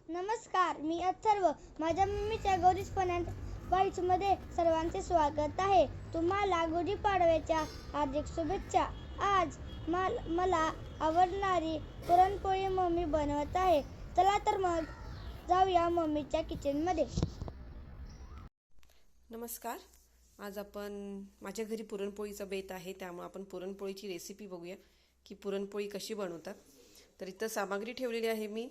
नमस्कार, मी अथर्व. माझ्या मम्मीच्या गौरीच मध्ये सर्वांचे स्वागत आहे. तुम्हाला गुढीपाडव्याच्या हार्दिक शुभेच्छा. आज मला आवडणारी पुरणपोळी मम्मी बनवत आहे. चला तर मग जाऊया मम्मीच्या किचनमध्ये. नमस्कार. आज आपण माझ्या घरी पुरणपोळीचा बेत आहे, त्यामुळे आपण पुरणपोळीची रेसिपी बघूया की पुरणपोळी कशी बनवतात. तर इथं सामग्री ठेवलेली आहे मी.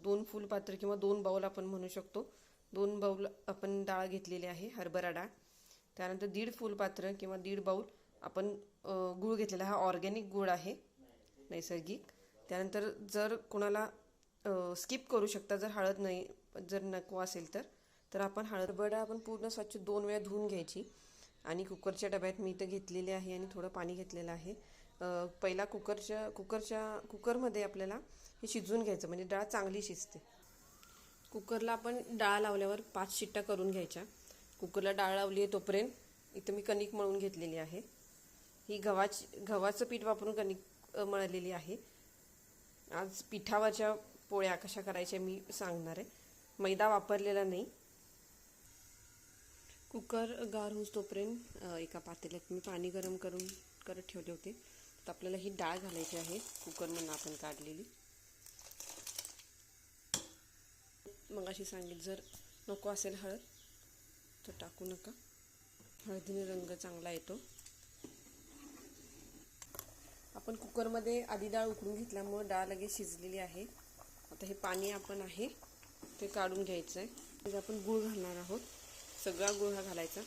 2 फुलपात्र किंवा 2 बाउल आपण म्हणू शकतो. 2 बाउल आपण डाळ घेतलेली आहे, हरभरा डाळ. त्यानंतर 1.5 फुलपात्र किंवा 1.5 बाउल आपण गूळ घेतलेला. हा ऑर्गॅनिक गूळ आहे, नैसर्गिक. त्यानंतर जर कोणाला स्किप करू शकता, जर हळद नाही, जर नको असेल तर आपण हरभरा डाळ आपण पूर्ण स्वच्छ 2 वेळा धुवून घ्यायची आणि कुकरच्या डब्यात मी इथं घेतलेले आहे आणि थोडं पाणी घेतलेलं आहे. पहिला कुकरमध्ये आपल्याला हे शिजवून घ्यायचं, म्हणजे डाळ चांगली शिजते. कुकरला आपण डाळ लावल्यावर 5 शिट्ट्या करून घ्यायच्या. कुकरला डाळ लावली आहे तोपर्यंत इथं मी कणिक मळून घेतलेली आहे. ही गव्हाचं पीठ वापरून कणिक मळलेली आहे. आज पिठावरच्या पोळ्या कशा करायच्या मी सांगणार आहे, मैदा वापरलेला नाही. कुकर गार होऊस तोपर्यंत एका पातेल्यात मी पाणी गरम करत ठेवले होते. तर आपल्याला ही डाळ घालायची आहे कुकरमधून आपण काढलेली. मग अशी सांगितलं, जर नको असेल हळद तर टाकू नका. हळदीने रंग चांगला येतो. आपण कुकरमध्ये आधी डाळ उकळून घेतल्यामुळे डाळ लगेच शिजलेली आहे. आता हे पाणी आपण आहे ते काढून घ्यायचं आहे. म्हणजे आपण गूळ घालणार आहोत. सगळा गूळ हा घालायचा.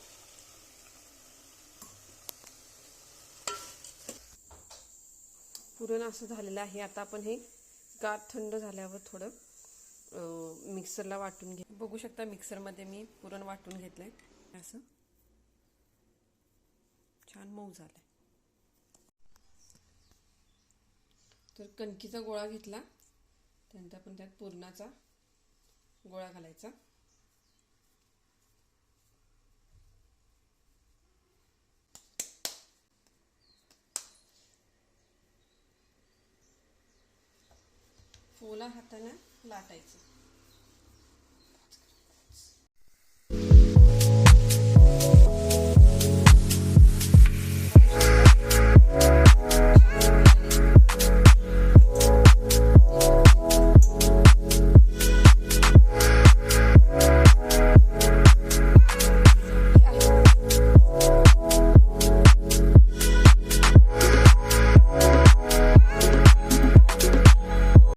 पुरण असं झालेलं आहे. आता आपण हे गार थंड झाल्यावर थोडं मिक्सरला वाटून घे. बघू शकता मिक्सरमध्ये मी पुरण वाटून घेतलंय. असं छान मऊ झालंय. तर कणकीचा गोळा घेतला, त्यानंतर आपण त्यात पुरणाचा गोळा घालायचा. ओला हाताने लाटायचं.